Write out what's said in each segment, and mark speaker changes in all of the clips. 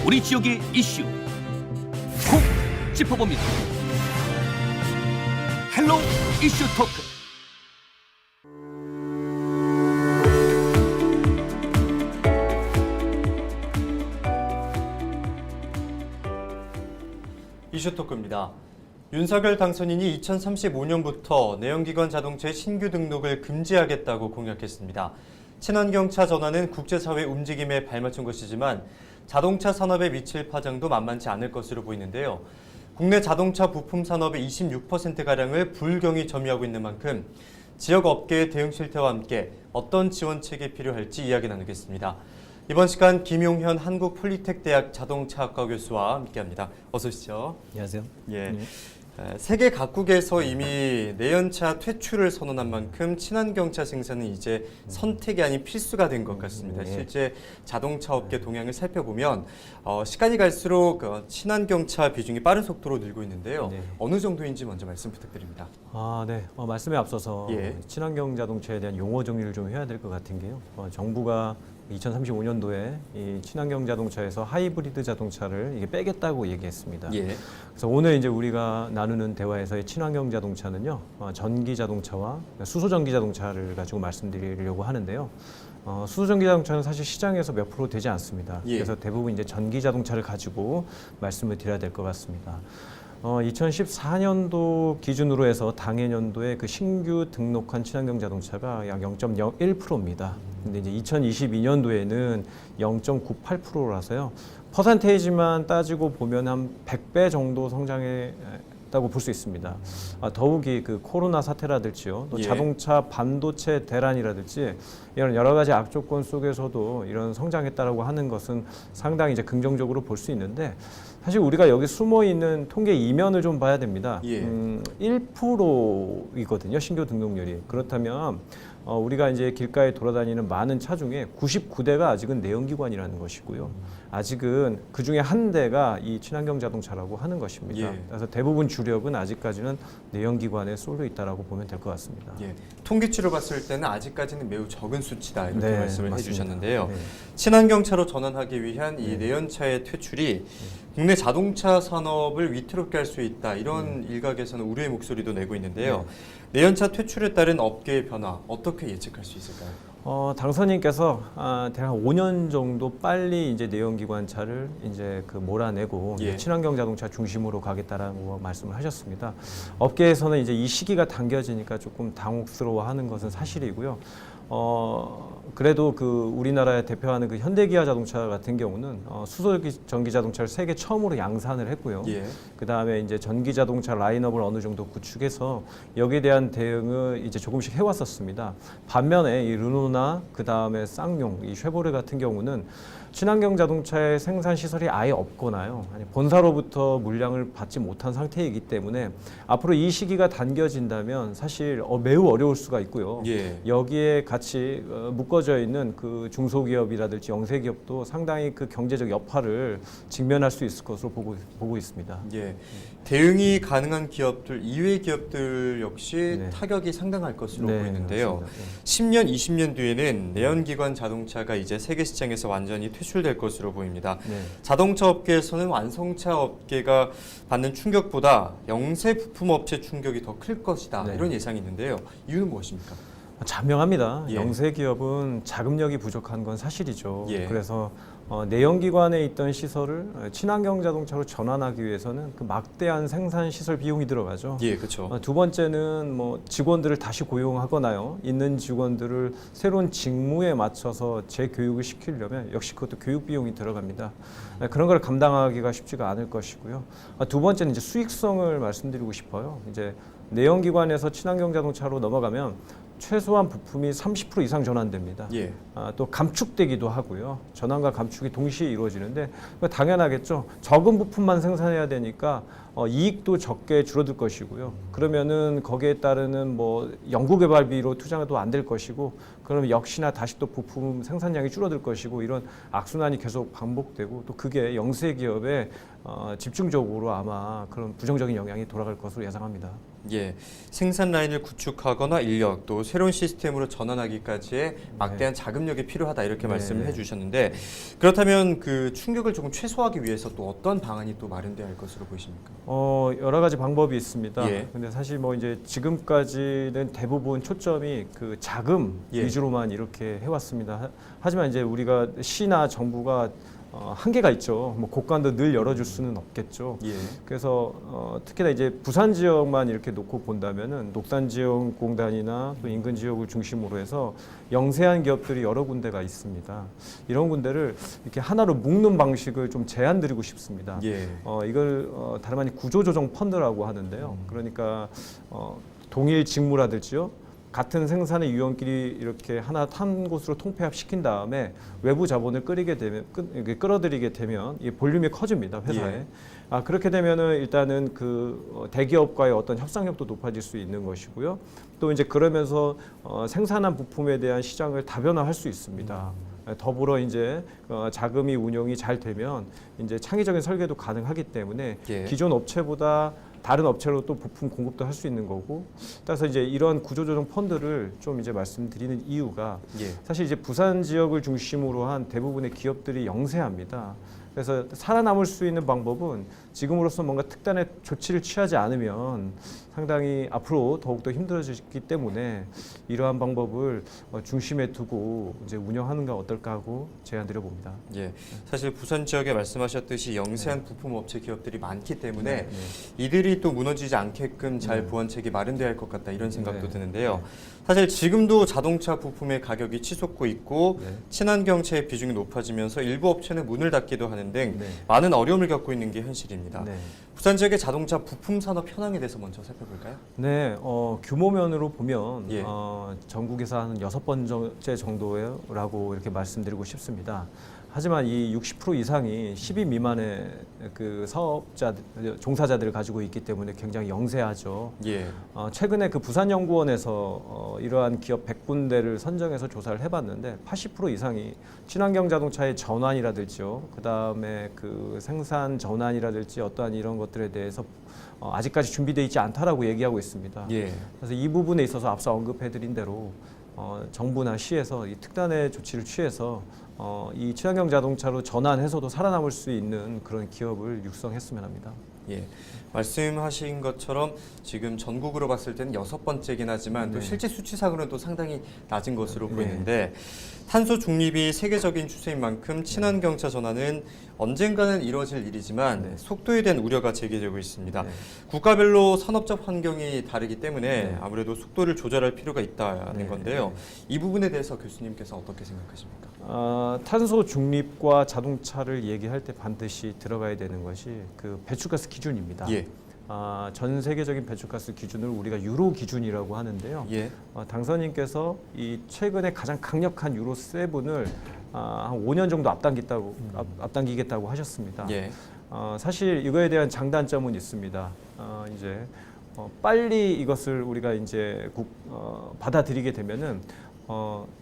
Speaker 1: 우리 지역의 이슈 콕 짚어봅니다. 헬로 이슈 토크.
Speaker 2: 이슈토크입니다. 윤석열 당선인이 2035년부터 내연기관 자동차의 신규 등록을 금지하겠다고 공약했습니다. 친환경차 전환은 국제사회 움직임에 발맞춘 것이지만 자동차 산업에 미칠 파장도 만만치 않을 것으로 보이는데요. 국내 자동차 부품 산업의 26%가량을 불경이 점유하고 있는 만큼 지역 업계의 대응 실태와 함께 어떤 지원책이 필요할지 이야기 나누겠습니다. 이번 시간 김용현 한국폴리텍대학 자동차학과 교수와 함께합니다. 어서 오시죠.
Speaker 3: 안녕하세요.
Speaker 2: 예.
Speaker 3: 네.
Speaker 2: 세계 각국에서 이미 내연차 퇴출을 선언한 만큼 친환경차 생산은 이제 선택이 아닌 필수가 된 것 같습니다.
Speaker 3: 네.
Speaker 2: 실제 자동차 업계 동향을 살펴보면 시간이 갈수록 친환경차 비중이 빠른 속도로 늘고 있는데요.
Speaker 3: 네.
Speaker 2: 어느 정도인지 먼저 말씀 부탁드립니다.
Speaker 3: 네. 말씀에 앞서서
Speaker 2: 예.
Speaker 3: 친환경 자동차에 대한 용어 정리를 좀 해야 될 것 같은 게요. 정부가 2035년도에 이 친환경 자동차에서 하이브리드 자동차를 이게 빼겠다고 얘기했습니다.
Speaker 2: 예.
Speaker 3: 그래서 오늘 이제 우리가 나누는 대화에서의 친환경 자동차는요, 전기 자동차와 수소 전기 자동차를 가지고 말씀드리려고 하는데요. 수소 전기 자동차는 사실 시장에서 몇 프로 되지 않습니다.
Speaker 2: 예.
Speaker 3: 그래서 대부분 이제 전기 자동차를 가지고 말씀을 드려야 될 것 같습니다. 2014년도 기준으로 해서 당해년도에 그 신규 등록한 친환경 자동차가 약 0.01%입니다. 근데 이제 2022년도에는 0.98%라서요. 퍼센테이지만 따지고 보면 한 100배 정도 성장했다고 볼 수 있습니다. 더욱이 그 코로나 사태라든지요, 또
Speaker 2: 예.
Speaker 3: 자동차 반도체 대란이라든지 이런 여러 가지 악조건 속에서도 이런 성장했다라고 하는 것은 상당히 이제 긍정적으로 볼 수 있는데, 사실 우리가 여기 숨어 있는 통계 이면을 좀 봐야 됩니다.
Speaker 2: 예.
Speaker 3: 1%이거든요, 신규 등록률이. 그렇다면 우리가 이제 길가에 돌아다니는 많은 차 중에 99대가 아직은 내연기관이라는 것이고요. 아직은 그 중에 한 대가 이 친환경 자동차라고 하는 것입니다.
Speaker 2: 예.
Speaker 3: 그래서 대부분 주력은 아직까지는 내연기관에 쏠려 있다라고 보면 될 것 같습니다.
Speaker 2: 예. 통계치로 봤을 때는 아직까지는 매우 적은 수치다 이렇게
Speaker 3: 네,
Speaker 2: 말씀을
Speaker 3: 맞습니다.
Speaker 2: 해주셨는데요.
Speaker 3: 네.
Speaker 2: 친환경차로 전환하기 위한 이 내연차의 퇴출이 국내 자동차 산업을 위태롭게 할 수 있다, 이런 일각에서는 우려의 목소리도 내고 있는데요. 내연차 퇴출에 따른 업계의 변화 어떻게 예측할 수 있을까요?
Speaker 3: 당선인께서 대략 5년 정도 빨리 이제 내연기관차를 이제 그 몰아내고
Speaker 2: 예.
Speaker 3: 친환경 자동차 중심으로 가겠다라고 말씀을 하셨습니다. 업계에서는 이제 이 시기가 당겨지니까 조금 당혹스러워하는 것은 사실이고요. 그래도 그 우리나라에 대표하는 그 현대기아 자동차 같은 경우는 수소 전기 자동차를 세계 처음으로 양산을 했고요.
Speaker 2: 예.
Speaker 3: 그 다음에 이제 전기 자동차 라인업을 어느 정도 구축해서 여기에 대한 대응을 이제 조금씩 해왔었습니다. 반면에 이 르노나 그 다음에 쌍용, 이 쉐보레 같은 경우는 친환경 자동차의 생산 시설이 아예 없거나요, 아니 본사로부터 물량을 받지 못한 상태이기 때문에 앞으로 이 시기가 당겨진다면 사실 매우 어려울 수가 있고요.
Speaker 2: 예.
Speaker 3: 여기에 같이 묶어져 있는 그 중소기업이라든지 영세기업도 상당히 그 경제적 여파를 직면할 수 있을 것으로 보고 있습니다.
Speaker 2: 예. 대응이 가능한 기업들, 이외 기업들 역시
Speaker 3: 네.
Speaker 2: 타격이 상당할 것으로
Speaker 3: 네,
Speaker 2: 보이는데요.
Speaker 3: 맞습니다.
Speaker 2: 10년, 20년 뒤에는 내연기관 자동차가 이제 세계 시장에서 완전히 퇴출될 것으로 보입니다.
Speaker 3: 네.
Speaker 2: 자동차 업계에서는 완성차 업계가 받는 충격보다 영세 부품 업체 충격이 더 클 것이다,
Speaker 3: 네.
Speaker 2: 이런 예상이 있는데요. 이유는 무엇입니까?
Speaker 3: 자명합니다.
Speaker 2: 예.
Speaker 3: 영세기업은 자금력이 부족한 건 사실이죠.
Speaker 2: 예.
Speaker 3: 그래서 내연기관에 있던 시설을 친환경 자동차로 전환하기 위해서는 그 막대한 생산 시설 비용이 들어가죠.
Speaker 2: 예, 그렇죠.
Speaker 3: 두 번째는 뭐 직원들을 다시 고용하거나요, 있는 직원들을 새로운 직무에 맞춰서 재교육을 시키려면 역시 그것도 교육 비용이 들어갑니다. 그런 걸 감당하기가 쉽지가 않을 것이고요. 두 번째는 이제 수익성을 말씀드리고 싶어요. 이제 내연기관에서 친환경 자동차로 넘어가면 최소한 부품이 30% 이상 전환됩니다.
Speaker 2: 예.
Speaker 3: 또 감축되기도 하고요. 전환과 감축이 동시에 이루어지는데 당연하겠죠. 적은 부품만 생산해야 되니까 이익도 적게 줄어들 것이고요. 그러면은 거기에 따르는 뭐 연구개발비로 투자도 안 될 것이고, 그러면 역시나 다시 또 부품 생산량이 줄어들 것이고, 이런 악순환이 계속 반복되고, 또 그게 영세 기업에 집중적으로 아마 그런 부정적인 영향이 돌아갈 것으로 예상합니다.
Speaker 2: 예, 생산 라인을 구축하거나 인력 또 새로운 시스템으로 전환하기까지의 막대한 자금력이 필요하다 이렇게 말씀을 해주셨는데 그렇다면 그 충격을 조금 최소화하기 위해서 또 어떤 방안이 또 마련돼야 할 것으로 보이십니까?
Speaker 3: 여러 가지 방법이 있습니다.
Speaker 2: 예.
Speaker 3: 근데 사실 뭐 이제 지금까지는 대부분 초점이 그 자금
Speaker 2: 예.
Speaker 3: 위주로만 이렇게 해왔습니다. 하지만 이제 우리가 시나 정부가 한계가 있죠. 뭐 곳간도 늘 열어줄 수는 없겠죠.
Speaker 2: 예.
Speaker 3: 그래서 특히나 이제 부산 지역만 이렇게 놓고 본다면은 녹산지역공단이나 또 인근 지역을 중심으로 해서 영세한 기업들이 여러 군데가 있습니다. 이런 군데를 이렇게 하나로 묶는 방식을 좀 제안드리고 싶습니다.
Speaker 2: 예.
Speaker 3: 이걸 다름 아닌 구조조정 펀드라고 하는데요. 그러니까 동일 직무라든지요. 같은 생산의 유형끼리 이렇게 하나 한 곳으로 통폐합시킨 다음에 외부 자본을 끌어들이게 되면 이 볼륨이 커집니다, 회사에.
Speaker 2: 예.
Speaker 3: 그렇게 되면은 일단은 그 대기업과의 어떤 협상력도 높아질 수 있는 것이고요. 또 이제 그러면서 생산한 부품에 대한 시장을 다변화할 수 있습니다. 더불어 이제 자금이 운용이 잘 되면 이제 창의적인 설계도 가능하기 때문에
Speaker 2: 예.
Speaker 3: 기존 업체보다 다른 업체로 또 부품 공급도 할 수 있는 거고, 따라서 이제 이러한 구조조정 펀드를 좀 이제 말씀드리는 이유가
Speaker 2: 예.
Speaker 3: 사실 이제 부산 지역을 중심으로 한 대부분의 기업들이 영세합니다. 그래서 살아남을 수 있는 방법은 지금으로서 뭔가 특단의 조치를 취하지 않으면 상당히 앞으로 더욱더 힘들어지기 때문에 이러한 방법을 중심에 두고 이제 운영하는 게 어떨까 하고 제안드려 봅니다.
Speaker 2: 예, 사실 부산 지역에 말씀하셨듯이 영세한 부품 업체 기업들이 많기 때문에 이들이 또 무너지지 않게끔 잘 보완책이 마련돼야 할 것 같다 이런 생각도 드는데요. 사실 지금도 자동차 부품의 가격이 치솟고 있고 친환경차의 비중이 높아지면서 일부 업체는 문을 닫기도 하는 등 많은 어려움을 겪고 있는 게 현실입니다. 부산 지역의 자동차 부품 산업 현황에 대해서 먼저 살펴볼까요?
Speaker 3: 네, 규모면으로 보면
Speaker 2: 예.
Speaker 3: 전국에서 한 6번째 정도라고 이렇게 말씀드리고 싶습니다. 하지만 이 60% 이상이 10인 미만의 그 종사자들을 가지고 있기 때문에 굉장히 영세하죠.
Speaker 2: 예.
Speaker 3: 최근에 그 부산연구원에서 이러한 기업 100군데를 선정해서 조사를 해봤는데 80% 이상이 친환경 자동차의 전환이라든지요, 그 다음에 그 생산 전환이라든지 어떠한 이런 것들에 대해서 아직까지 준비되어 있지 않다라고 얘기하고 있습니다.
Speaker 2: 예.
Speaker 3: 그래서 이 부분에 있어서 앞서 언급해드린 대로 정부나 시에서 이 특단의 조치를 취해서 이 친환경 자동차로 전환해서도 살아남을 수 있는 그런 기업을 육성했으면 합니다.
Speaker 2: 예, 말씀하신 것처럼 지금 전국으로 봤을 때는 6번째긴 하지만 또 실제 수치상으로는 또 상당히 낮은 것으로 보이는데 탄소 중립이 세계적인 추세인 만큼 친환경차 전환은 언젠가는 이루어질 일이지만 속도에 대한 우려가 제기되고 있습니다. 국가별로 산업적 환경이 다르기 때문에 아무래도 속도를 조절할 필요가 있다는 건데요. 이 부분에 대해서 교수님께서 어떻게 생각하십니까?
Speaker 3: 탄소 중립과 자동차를 얘기할 때 반드시 들어가야 되는 것이 그 배출가스 기준입니다.
Speaker 2: 예.
Speaker 3: 전 세계적인 배출가스 기준을 우리가 유로 기준이라고 하는데요.
Speaker 2: 예.
Speaker 3: 당선인께서 이 최근에 가장 강력한 유로 7을 한 5년 정도 앞당기겠다고 하셨습니다.
Speaker 2: 예.
Speaker 3: 사실 이거에 대한 장단점은 있습니다. 이제 빨리 이것을 우리가 이제 받아들이게 되면은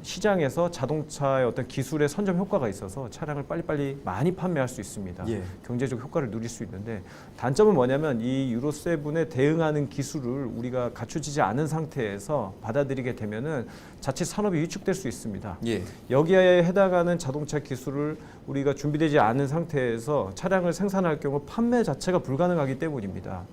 Speaker 3: 시장에서 자동차의 어떤 기술의 선점 효과가 있어서 차량을 빨리빨리 많이 판매할 수 있습니다.
Speaker 2: 예.
Speaker 3: 경제적 효과를 누릴 수 있는데 단점은 뭐냐면 이 유로 7에 대응하는 기술을 우리가 갖추지 않은 상태에서 받아들이게 되면은 자칫 산업이 위축될 수 있습니다.
Speaker 2: 예.
Speaker 3: 여기에 해당하는 자동차 기술을 우리가 준비되지 않은 상태에서 차량을 생산할 경우 판매 자체가 불가능하기 때문입니다.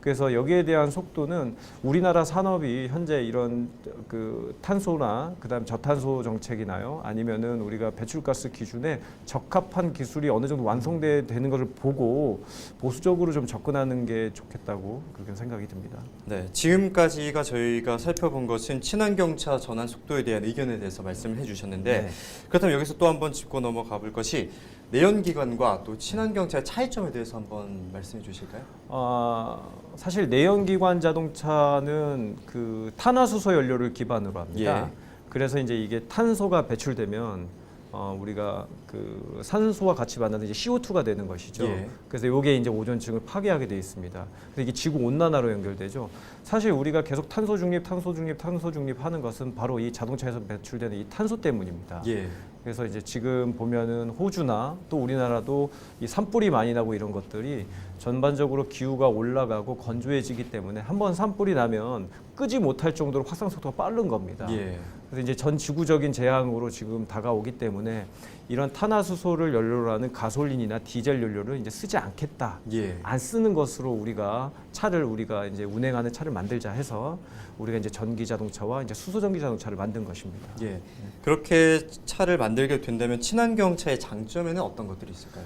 Speaker 3: 그래서 여기에 대한 속도는 우리나라 산업이 현재 이런 그 탄소나 그다음 저탄소 정책이나요, 아니면은 우리가 배출가스 기준에 적합한 기술이 어느 정도 완성되는 것을 보고 보수적으로 좀 접근하는 게 좋겠다고 그렇게 생각이 듭니다.
Speaker 2: 네, 지금까지가 저희가 살펴본 것은 친환경차 전환 속도에 대한 의견에 대해서 말씀을 해주셨는데 그렇다면 여기서 또 한번 짚고 넘어가 볼 것이 내연기관과 또 친환경차의 차이점에 대해서 한번 말씀해 주실까요?
Speaker 3: 사실 내연기관 자동차는 그 탄화수소 연료를 기반으로 합니다.
Speaker 2: 예.
Speaker 3: 그래서 이제 이게 탄소가 배출되면 우리가 그 산소와 같이 만나는 이제 CO2가 되는 것이죠.
Speaker 2: 예.
Speaker 3: 그래서 이게 이제 오존층을 파괴하게 돼 있습니다. 그래서 이게 지구 온난화로 연결되죠. 사실 우리가 계속 탄소 중립 하는 것은 바로 이 자동차에서 배출되는 이 탄소 때문입니다.
Speaker 2: 예.
Speaker 3: 그래서 이제 지금 보면은 호주나 또 우리나라도 이 산불이 많이 나고 이런 것들이 전반적으로 기후가 올라가고 건조해지기 때문에 한번 산불이 나면 끄지 못할 정도로 확산 속도가 빠른 겁니다.
Speaker 2: 예.
Speaker 3: 그래서 이제 전 지구적인 재앙으로 지금 다가오기 때문에 이런 탄화수소를 연료로 하는 가솔린이나 디젤 연료를 이제 쓰지 않겠다.
Speaker 2: 예.
Speaker 3: 안 쓰는 것으로 우리가 이제 운행하는 차를 만들자 해서 우리가 이제 전기 자동차와 이제 수소 전기 자동차를 만든 것입니다.
Speaker 2: 예. 그렇게 차를 만들게 된다면 친환경 차의 장점에는 어떤 것들이 있을까요?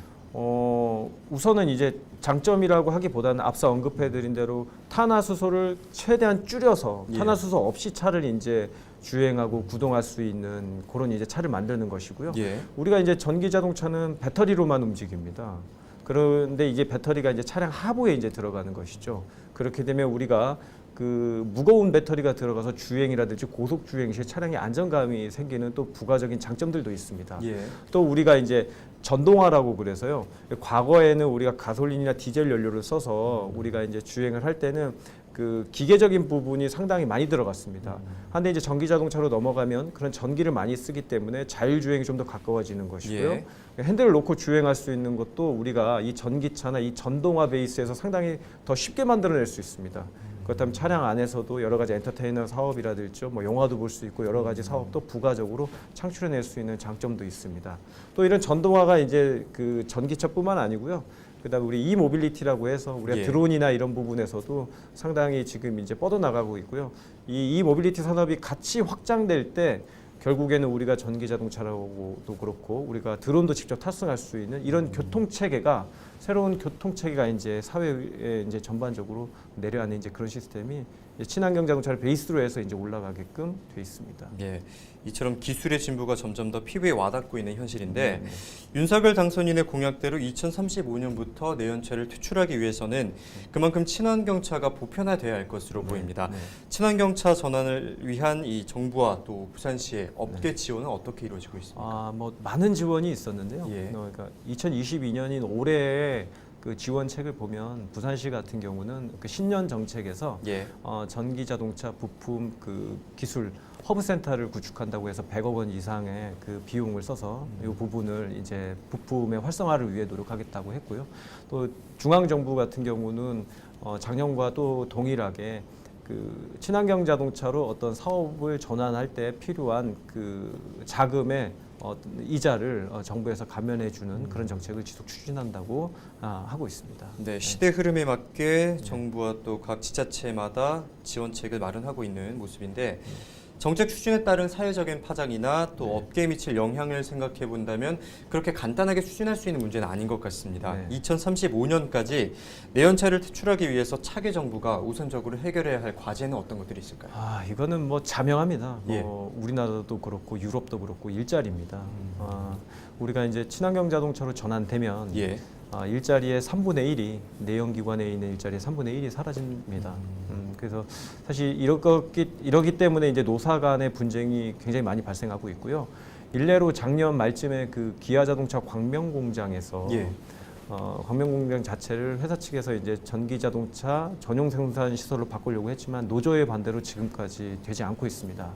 Speaker 3: 우선은 이제 장점이라고 하기보다는 앞서 언급해드린 대로 탄화수소를 최대한 줄여서
Speaker 2: 예.
Speaker 3: 탄화수소 없이 차를 이제 주행하고 구동할 수 있는 그런 이제 차를 만드는 것이고요.
Speaker 2: 예.
Speaker 3: 우리가 이제 전기 자동차는 배터리로만 움직입니다. 그런데 이게 배터리가 이제 차량 하부에 이제 들어가는 것이죠. 그렇게 되면 우리가 그 무거운 배터리가 들어가서 주행이라든지 고속 주행 시 차량의 안정감이 생기는 또 부가적인 장점들도 있습니다.
Speaker 2: 예.
Speaker 3: 또 우리가 이제 전동화라고 그래서요. 과거에는 우리가 가솔린이나 디젤 연료를 써서 우리가 이제 주행을 할 때는 그 기계적인 부분이 상당히 많이 들어갔습니다. 한데 이제 전기 자동차로 넘어가면 그런 전기를 많이 쓰기 때문에 자율 주행이 좀 더 가까워지는 것이고요.
Speaker 2: 예.
Speaker 3: 핸들을 놓고 주행할 수 있는 것도 우리가 이 전기차나 이 전동화 베이스에서 상당히 더 쉽게 만들어낼 수 있습니다. 그렇다면 차량 안에서도 여러 가지 엔터테이너 사업이라든지 뭐 영화도 볼 수 있고 여러 가지 사업도 부가적으로 창출해낼 수 있는 장점도 있습니다. 또 이런 전동화가 이제 그 전기차뿐만 아니고요. 그다음에 우리 이모빌리티라고 해서 우리가
Speaker 2: 예.
Speaker 3: 드론이나 이런 부분에서도 상당히 지금 이제 뻗어나가고 있고요. 이 이모빌리티 산업이 같이 확장될 때 결국에는 우리가 전기 자동차라고도 그렇고 우리가 드론도 직접 탑승할 수 있는 이런 교통 체계가 새로운 교통 체계가 이제 사회에 이제 전반적으로 내려앉는 이제 그런 시스템이 이제 친환경 자동차를 베이스로 해서 이제 올라가게끔 돼 있습니다.
Speaker 2: 예. 이처럼 기술의 진보가 점점 더 피부에 와닿고 있는 현실인데 윤석열 당선인의 공약대로 2035년부터 내연차를 퇴출하기 위해서는 그만큼 친환경차가 보편화돼야 할 것으로 보입니다.
Speaker 3: 네.
Speaker 2: 친환경차 전환을 위한 이 정부와 또 부산시의 업계 지원은 어떻게 이루어지고 있습니까?
Speaker 3: 뭐 많은 지원이 있었는데요.
Speaker 2: 예.
Speaker 3: 그러니까 2022년인 올해에 그 지원책을 보면 부산시 같은 경우는 그 신년 정책에서
Speaker 2: 예.
Speaker 3: 전기 자동차 부품 그 기술 허브 센터를 구축한다고 해서 100억 원 이상의 그 비용을 써서 이 부분을 이제 부품의 활성화를 위해 노력하겠다고 했고요. 또 중앙 정부 같은 경우는 작년과 또 동일하게 그 친환경 자동차로 어떤 사업을 전환할 때 필요한 그 자금의 이자를 정부에서 감면해주는 그런 정책을 지속 추진한다고 하고 있습니다.
Speaker 2: 네, 시대 흐름에 맞게 정부와 또 각 지자체마다 지원책을 마련하고 있는 모습인데 정책 추진에 따른 사회적인 파장이나 또 업계에 미칠 영향을 생각해 본다면 그렇게 간단하게 추진할 수 있는 문제는 아닌 것 같습니다.
Speaker 3: 네.
Speaker 2: 2035년까지 내연차를 퇴출하기 위해서 차기 정부가 우선적으로 해결해야 할 과제는 어떤 것들이 있을까요?
Speaker 3: 이거는 뭐 자명합니다.
Speaker 2: 예.
Speaker 3: 우리나라도 그렇고 유럽도 그렇고 일자리입니다. 우리가 이제 친환경 자동차로 전환되면
Speaker 2: 예.
Speaker 3: 일자리의 3분의 1이 내연기관에 있는 일자리의 3분의 1이 사라집니다. 그래서 사실 이러기 때문에 이제 노사 간의 분쟁이 굉장히 많이 발생하고 있고요. 일례로 작년 말쯤에 그 기아자동차 광명공장에서
Speaker 2: 예.
Speaker 3: 광명공장 자체를 회사 측에서 이제 전기자동차 전용 생산 시설로 바꾸려고 했지만 노조의 반대로 지금까지 되지 않고 있습니다.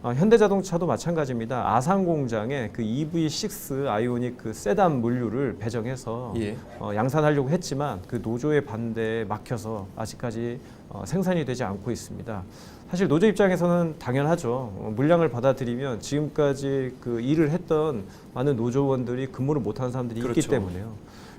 Speaker 3: 현대자동차도 마찬가지입니다. 아산공장에 그 EV6 아이오닉 그 세단 물류를 배정해서
Speaker 2: 예.
Speaker 3: 양산하려고 했지만 그 노조의 반대에 막혀서 아직까지 생산이 되지 않고 있습니다. 사실 노조 입장에서는 당연하죠. 물량을 받아들이면 지금까지 그 일을 했던 많은 노조원들이 근무를 못하는 사람들이
Speaker 2: 그렇죠.
Speaker 3: 있기 때문에요.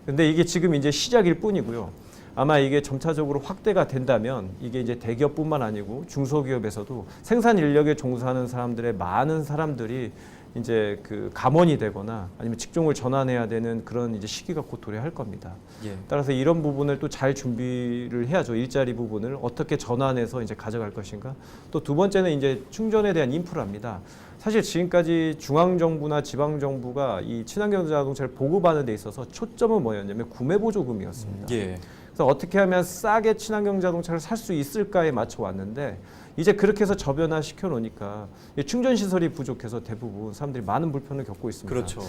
Speaker 3: 근데 이게 지금 이제 시작일 뿐이고요. 아마 이게 점차적으로 확대가 된다면 이게 이제 대기업뿐만 아니고 중소기업에서도 생산 인력에 종사하는 사람들의 많은 사람들이 이제 그 감원이 되거나 아니면 직종을 전환해야 되는 그런 이제 시기가 곧 도래할 겁니다.
Speaker 2: 예.
Speaker 3: 따라서 이런 부분을 또 잘 준비를 해야죠. 일자리 부분을 어떻게 전환해서 이제 가져갈 것인가. 또 두 번째는 이제 충전에 대한 인프라입니다. 사실 지금까지 중앙정부나 지방정부가 이 친환경 자동차를 보급하는 데 있어서 초점은 뭐였냐면 구매 보조금이었습니다.
Speaker 2: 예.
Speaker 3: 그래서 어떻게 하면 싸게 친환경 자동차를 살 수 있을까에 맞춰 왔는데 이제 그렇게 해서 저변화 시켜 놓으니까 충전 시설이 부족해서 대부분 사람들이 많은 불편을 겪고 있습니다.
Speaker 2: 그렇죠.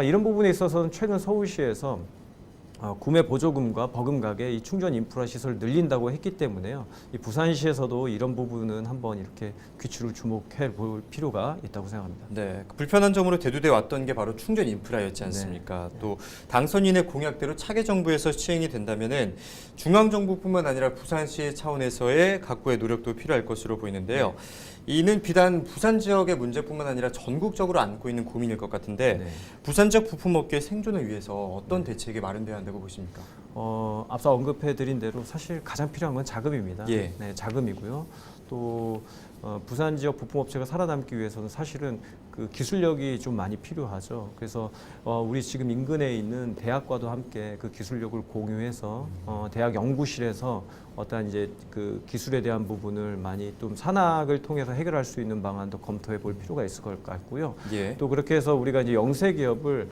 Speaker 3: 이런 부분에 있어서는 최근 서울시에서 구매 보조금과 버금가게 이 충전 인프라 시설을 늘린다고 했기 때문에요. 이 부산시에서도 이런 부분은 한번 이렇게 귀추를 주목해 볼 필요가 있다고 생각합니다.
Speaker 2: 네, 그 불편한 점으로 대두돼 왔던 게 바로 충전 인프라였지 않습니까? 또 당선인의 공약대로 차기 정부에서 시행이 된다면은 중앙 정부뿐만 아니라 부산시 차원에서의 각고의 노력도 필요할 것으로 보이는데요. 이는 비단 부산 지역의 문제뿐만 아니라 전국적으로 안고 있는 고민일 것 같은데 부산 지역 부품업계의 생존을 위해서 어떤 대책이 마련돼야 한다고 보십니까?
Speaker 3: 앞서 언급해드린 대로 사실 가장 필요한 건 자금입니다.
Speaker 2: 예.
Speaker 3: 네, 자금이고요. 또 부산 지역 부품업체가 살아남기 위해서는 사실은 그 기술력이 좀 많이 필요하죠. 그래서 우리 지금 인근에 있는 대학과도 함께 그 기술력을 공유해서 대학 연구실에서 어떠한 이제 그 기술에 대한 부분을 많이 좀 산학을 통해서 해결할 수 있는 방안도 검토해 볼 필요가 있을 것 같고요.
Speaker 2: 예.
Speaker 3: 또 그렇게 해서 우리가 이제 영세 기업을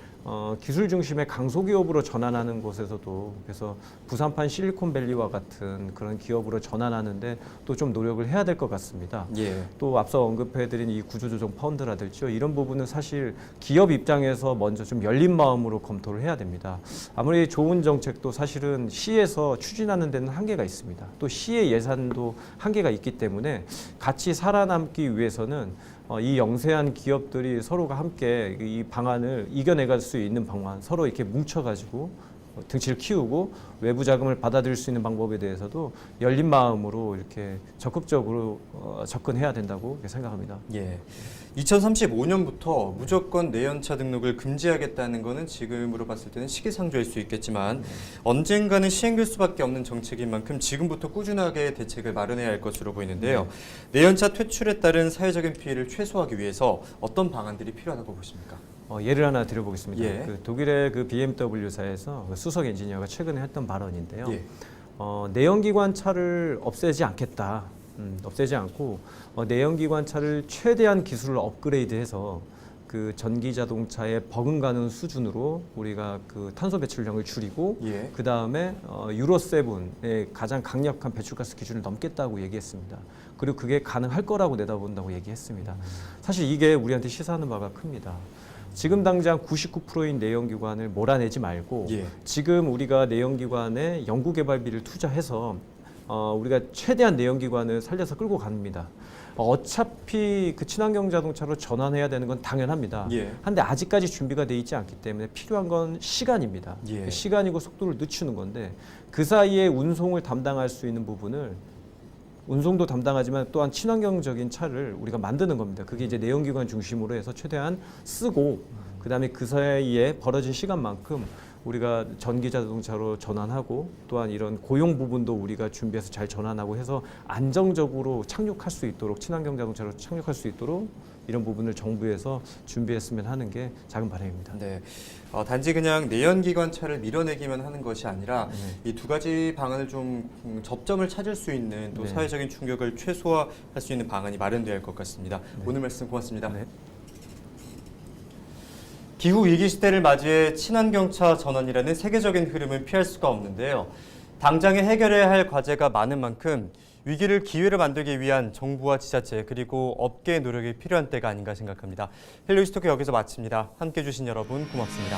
Speaker 3: 기술 중심의 강소 기업으로 전환하는 곳에서도 그래서 부산판 실리콘밸리와 같은 그런 기업으로 전환하는데 또 좀 노력을 해야 될 것 같습니다.
Speaker 2: 예.
Speaker 3: 또 앞서 언급해드린 이 구조조정 펀드라든지요. 이런 부분은 사실 기업 입장에서 먼저 좀 열린 마음으로 검토를 해야 됩니다. 아무리 좋은 정책도 사실은 시에서 추진하는 데는 한계가 있습니다. 또 시의 예산도 한계가 있기 때문에 같이 살아남기 위해서는 이 영세한 기업들이 서로가 함께 이 방안을 이겨내갈 수 있는 방안, 서로 이렇게 뭉쳐가지고 등치를 키우고 외부 자금을 받아들일 수 있는 방법에 대해서도 열린 마음으로 이렇게 적극적으로 접근해야 된다고 생각합니다.
Speaker 2: 예. 2035년부터 무조건 내연차 등록을 금지하겠다는 것은 지금으로 봤을 때는 시기상조일 수 있겠지만 언젠가는 시행될 수밖에 없는 정책인 만큼 지금부터 꾸준하게 대책을 마련해야 할 것으로 보이는데요. 내연차 퇴출에 따른 사회적인 피해를 최소화하기 위해서 어떤 방안들이 필요하다고 보십니까?
Speaker 3: 예를 하나 드려보겠습니다.
Speaker 2: 예.
Speaker 3: 그 독일의 그 BMW사에서 그 수석 엔지니어가 최근에 했던 발언인데요.
Speaker 2: 예.
Speaker 3: 내연기관 차를 없애지 않겠다. 없애지 않고 내연기관 차를 최대한 기술을 업그레이드해서 그 전기 자동차에 버금가는 수준으로 우리가 그 탄소 배출량을 줄이고
Speaker 2: 예.
Speaker 3: 그 다음에 유로 7의 가장 강력한 배출가스 기준을 넘겠다고 얘기했습니다. 그리고 그게 가능할 거라고 내다본다고 얘기했습니다. 사실 이게 우리한테 시사하는 바가 큽니다. 지금 당장 99%인 내연기관을 몰아내지 말고
Speaker 2: 예.
Speaker 3: 지금 우리가 내연기관에 연구개발비를 투자해서 우리가 최대한 내연기관을 살려서 끌고 갑니다. 어차피 그 친환경 자동차로 전환해야 되는 건 당연합니다.
Speaker 2: 예.
Speaker 3: 한데 아직까지 준비가 돼 있지 않기 때문에 필요한 건 시간입니다.
Speaker 2: 예.
Speaker 3: 시간이고 속도를 늦추는 건데 그 사이에 운송을 담당할 수 있는 부분을 운송도 담당하지만 또한 친환경적인 차를 우리가 만드는 겁니다. 그게 이제 내연기관 중심으로 해서 최대한 쓰고 그다음에 그 사이에 벌어진 시간만큼 우리가 전기 자동차로 전환하고 또한 이런 고용 부분도 우리가 준비해서 잘 전환하고 해서 안정적으로 착륙할 수 있도록 친환경 자동차로 착륙할 수 있도록 이런 부분을 정부에서 준비했으면 하는 게 작은 바람입니다.
Speaker 2: 네. 단지 그냥 내연기관 차를 밀어내기만 하는 것이 아니라 이 두 가지 방안을 좀 접점을 찾을 수 있는 또
Speaker 3: 네.
Speaker 2: 사회적인 충격을 최소화할 수 있는 방안이 마련돼야 할 것 같습니다. 오늘 말씀 고맙습니다.
Speaker 3: 네.
Speaker 2: 기후 위기 시대를 맞이해 친환경차 전환이라는 세계적인 흐름을 피할 수가 없는데요. 당장에 해결해야 할 과제가 많은 만큼 위기를 기회로 만들기 위한 정부와 지자체 그리고 업계의 노력이 필요한 때가 아닌가 생각합니다. 헬로이스토크 여기서 마칩니다. 함께해 주신 여러분 고맙습니다.